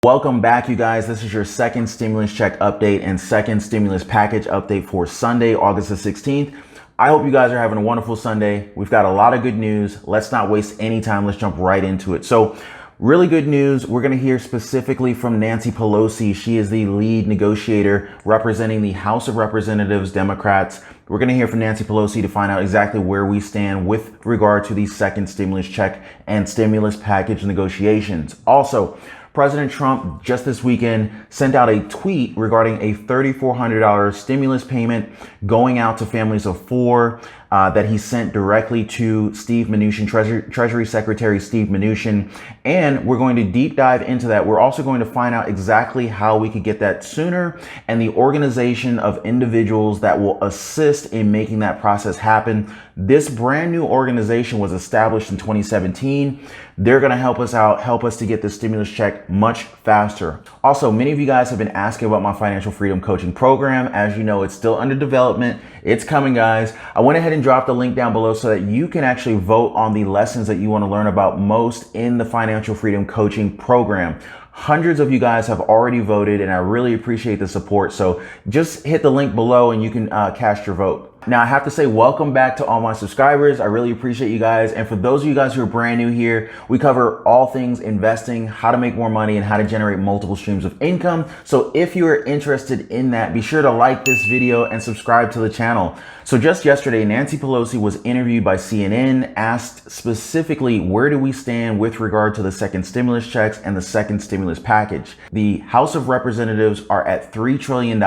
Welcome back, you guys. This is your second stimulus check update and second stimulus package update for Sunday, August the 16th. I hope you guys are having a wonderful Sunday. We've got a lot of good news. Let's not waste any time. Let's jump right into it. So really good news. We're going to hear specifically from Nancy Pelosi. She is the lead negotiator representing the House of Representatives, Democrats. We're going to hear from Nancy Pelosi to find out exactly where we stand with regard to the second stimulus check and stimulus package negotiations. Also, President Trump just this weekend sent out a tweet regarding a $3,400 stimulus payment going out to families of four that he sent directly to Steve Mnuchin, Treasury Secretary Steve Mnuchin. And we're going to deep dive into that. We're also going to find out exactly how we could get that sooner and the organization of individuals that will assist in making that process happen. This brand new organization was established in 2017. They're going to help us out, help us to get this stimulus check much faster. Also, many of you guys have been asking about my financial freedom coaching program. As you know, it's still under development. It's coming, guys. I went ahead and dropped the link down below so that you can actually vote on the lessons that you want to learn about most in the financial freedom coaching program. Hundreds of you guys have already voted, and I really appreciate the support. So just hit the link below and you can cast your vote. Now, I have to say welcome back to all my subscribers. I really appreciate you guys. And for those of you guys who are brand new here, we cover all things investing, how to make more money, and how to generate multiple streams of income. So if you are interested in that, be sure to like this video and subscribe to the channel. So just yesterday, Nancy Pelosi was interviewed by CNN, asked specifically, where do we stand with regard to the second stimulus checks and the second stimulus package? The House of Representatives are at $3 trillion.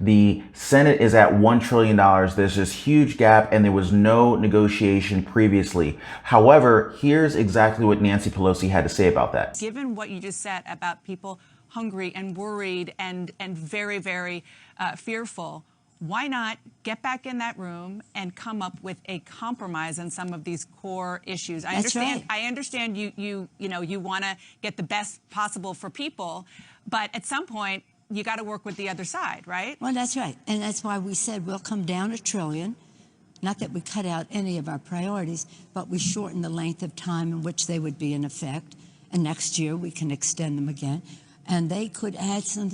The Senate is at $1 trillion. There's this huge gap and there was no negotiation previously. However, here's exactly what Nancy Pelosi had to say about that. Given what you just said about people hungry and worried and very, very fearful, why not get back in that room and come up with a compromise on some of these core issues? I understand you want to get the best possible for people, but at some point you got to work with the other side, right? Well, that's right. And that's why we said we'll come down $1 trillion. Not that we cut out any of our priorities, but we shorten the length of time in which they would be in effect. And next year we can extend them again. And they could add some,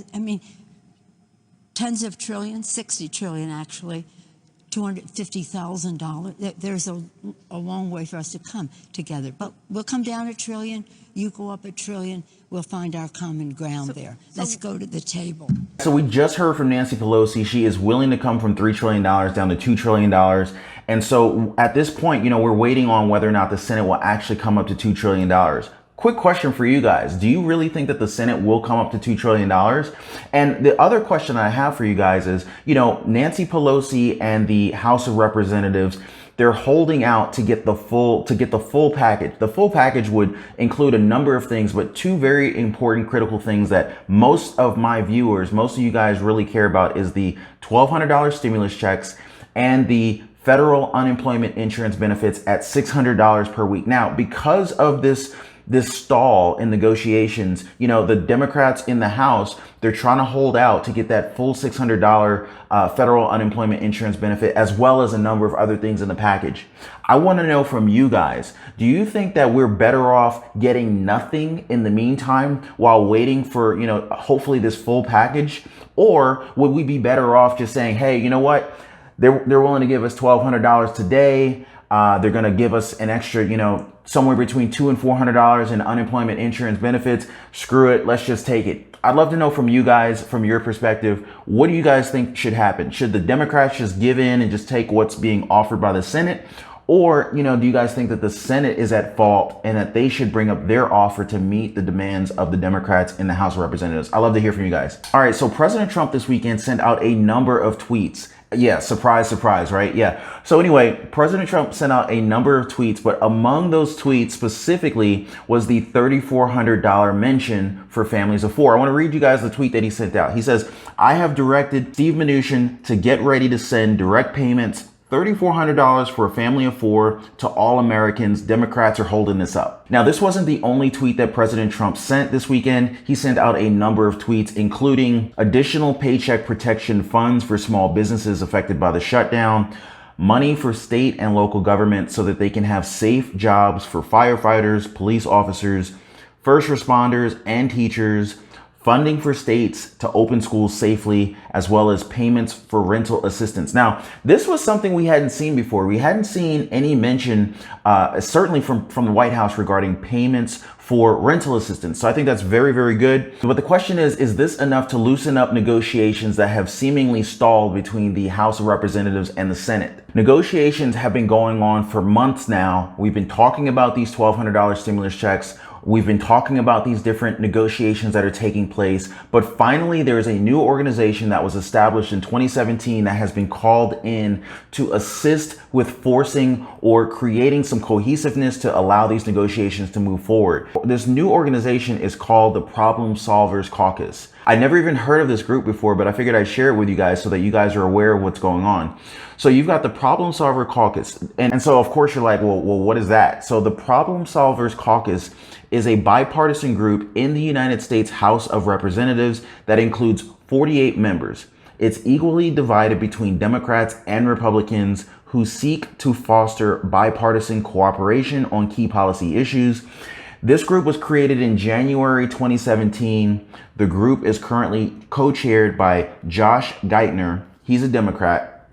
tens of trillions, 60 trillion actually, $250,000. There's a long way for us to come together. But we'll come down $1 trillion, you go up $1 trillion, we'll find our common ground there. Let's go to the table. So we just heard from Nancy Pelosi. She is willing to come from $3 trillion down to $2 trillion. And so at this point, we're waiting on whether or not the Senate will actually come up to $2 trillion. Quick question for you guys. Do you really think that the Senate will come up to $2 trillion? And the other question I have for you guys is, Nancy Pelosi and the House of Representatives, they're holding out to get the full package. The full package would include a number of things, but two very important critical things that most of my viewers, most of you guys really care about is the $1,200 stimulus checks and the federal unemployment insurance benefits at $600 per week. Now, because of this stall in negotiations, the Democrats in the House, they're trying to hold out to get that full $600 federal unemployment insurance benefit, as well as a number of other things in the package. I want to know from you guys, do you think that we're better off getting nothing in the meantime while waiting for, hopefully this full package? Or would we be better off just saying, hey, you know what? They're willing to give us $1,200 today. They're going to give us an extra, somewhere between $200 and $400 in unemployment insurance benefits. Screw it. Let's just take it. I'd love to know from you guys, from your perspective, what do you guys think should happen? Should the Democrats just give in and just take what's being offered by the Senate? Or, do you guys think that the Senate is at fault and that they should bring up their offer to meet the demands of the Democrats in the House of Representatives? I'd love to hear from you guys. All right. So President Trump this weekend sent out a number of tweets. Yeah, surprise, surprise, right? Yeah. So anyway, President Trump sent out a number of tweets, but among those tweets specifically was the $3,400 mention for families of four. I want to read you guys the tweet that he sent out. He says, I have directed Steve Mnuchin to get ready to send direct payments $3,400 for a family of four to all Americans. Democrats are holding this up. Now, this wasn't the only tweet that President Trump sent this weekend. He sent out a number of tweets, including additional paycheck protection funds for small businesses affected by the shutdown, money for state and local government so that they can have safe jobs for firefighters, police officers, first responders and teachers, funding for states to open schools safely, as well as payments for rental assistance. Now, this was something we hadn't seen before. We hadn't seen any mention, certainly from the White House, regarding payments for rental assistance. So I think that's very, very good. But the question is this enough to loosen up negotiations that have seemingly stalled between the House of Representatives and the Senate? Negotiations have been going on for months now. We've been talking about these $1,200 stimulus checks. We've been talking about these different negotiations that are taking place, but finally there is a new organization that was established in 2017 that has been called in to assist with forcing or creating some cohesiveness to allow these negotiations to move forward. This new organization is called the Problem Solvers Caucus. I never even heard of this group before, but I figured I'd share it with you guys so that you guys are aware of what's going on. So you've got the Problem Solver Caucus. And so of course you're like, well, what is that? So the Problem Solvers Caucus is a bipartisan group in the United States House of Representatives that includes 48 members. It's equally divided between Democrats and Republicans who seek to foster bipartisan cooperation on key policy issues. This group was created in January 2017. The group is currently co-chaired by Josh Geithner, he's a Democrat,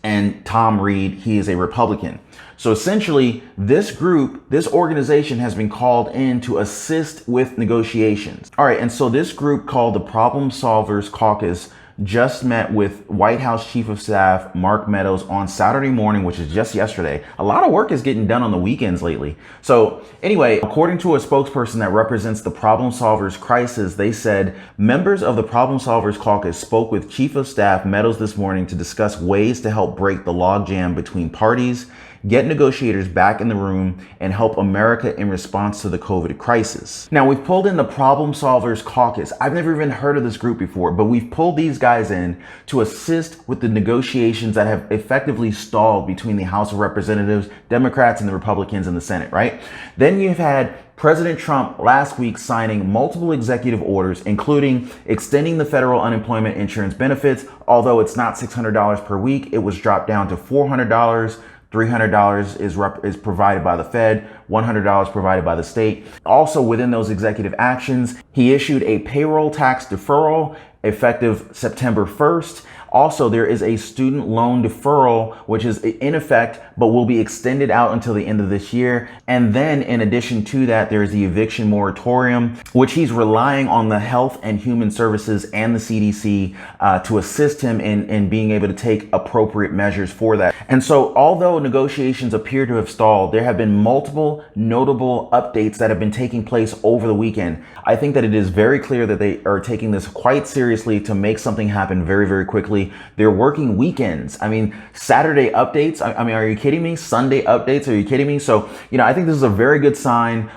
and Tom Reed, he is a Republican. So essentially, this group, this organization has been called in to assist with negotiations. All right, and so this group called the Problem Solvers Caucus just met with White House Chief of Staff Mark Meadows on Saturday morning, which is just yesterday. A lot of work is getting done on the weekends lately. So anyway, according to a spokesperson that represents the Problem Solvers crisis, they said members of the Problem Solvers Caucus spoke with Chief of Staff Meadows this morning to discuss ways to help break the logjam between parties, get negotiators back in the room, and help America in response to the COVID crisis. Now, we've pulled in the Problem Solvers Caucus. I've never even heard of this group before, but we've pulled these guys in to assist with the negotiations that have effectively stalled between the House of Representatives, Democrats, and the Republicans in the Senate, right? Then you've had President Trump last week signing multiple executive orders, including extending the federal unemployment insurance benefits. Although it's not $600 per week, it was dropped down to $400. $300 is provided by the Fed, $100 provided by the state. Also within those executive actions, he issued a payroll tax deferral effective September 1st. Also, there is a student loan deferral, which is in effect, but will be extended out until the end of this year. And then in addition to that, there is the eviction moratorium, which he's relying on the Health and Human Services and the CDC to assist him in being able to take appropriate measures for that. And so although negotiations appear to have stalled, there have been multiple notable updates that have been taking place over the weekend. I think that it is very clear that they are taking this quite seriously to make something happen very, very quickly. They're working weekends. I mean, Saturday updates. I mean, are you kidding me? Sunday updates. Are you kidding me? So, I think this is a very good sign.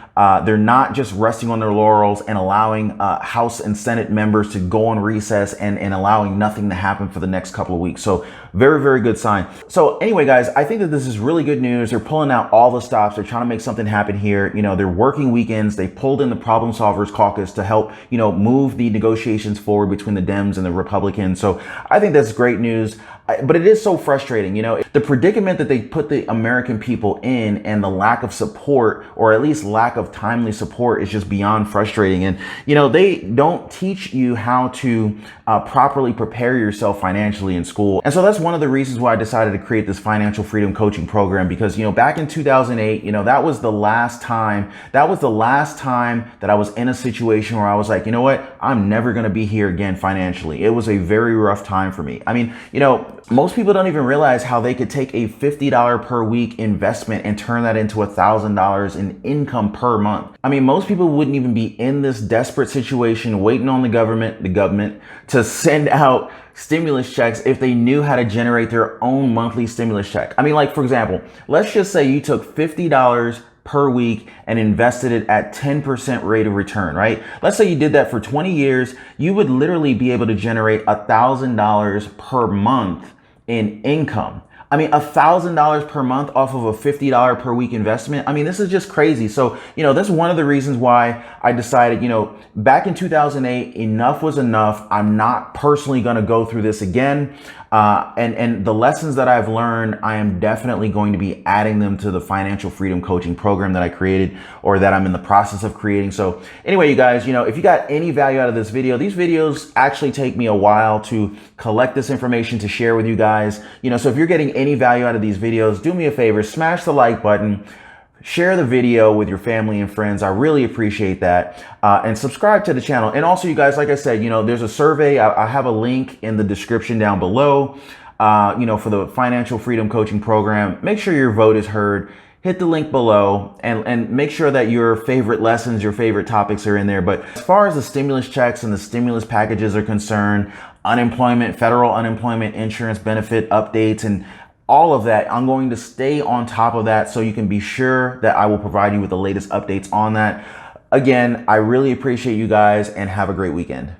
They're not just resting on their laurels and allowing House and Senate members to go on recess and allowing nothing to happen for the next couple of weeks. So very, very good sign. So anyway, guys, I think that this is really good news. They're pulling out all the stops. They're trying to make something happen here. They're working weekends. They pulled in the Problem Solvers Caucus to help, move the negotiations forward between the Dems and the Republicans. So I think that's great news. But it is so frustrating, the predicament that they put the American people in and the lack of support, or at least lack of timely support, is just beyond frustrating. And, they don't teach you how to properly prepare yourself financially in school. And so that's one of the reasons why I decided to create this financial freedom coaching program, because, back in 2008, that was the last time that I was in a situation where I was like, you know what, I'm never going to be here again financially. It was a very rough time for me. I mean, most people don't even realize how they could take a $50 per week investment and turn that into $1,000 in income per month. I mean, most people wouldn't even be in this desperate situation waiting on the government to send out stimulus checks if they knew how to generate their own monthly stimulus check. I mean, like, for example, let's just say you took $50 per week and invested it at 10% rate of return, right? Let's say you did that for 20 years. You would literally be able to generate $1,000 per month in income. I mean, $1,000 per month off of a $50 per week investment. I mean, this is just crazy. So, that's one of the reasons why I decided, back in 2008, enough was enough. I'm not personally going to go through this again. And the lessons that I've learned, I am definitely going to be adding them to the financial freedom coaching program that I created, or that I'm in the process of creating. So anyway, you guys, if you got any value out of this video, these videos actually take me a while to collect this information to share with you guys. So if you're getting any value out of these videos, do me a favor, smash the like button. Share the video with your family and friends. I really appreciate that. And subscribe to the channel. And also, you guys, like I said, there's a survey. I have a link in the description down below, for the Financial Freedom Coaching Program. Make sure your vote is heard. Hit the link below and make sure that your favorite lessons, your favorite topics are in there. But as far as the stimulus checks and the stimulus packages are concerned, unemployment, federal unemployment insurance benefit updates, and all of that, I'm going to stay on top of that so you can be sure that I will provide you with the latest updates on that. Again, I really appreciate you guys and have a great weekend.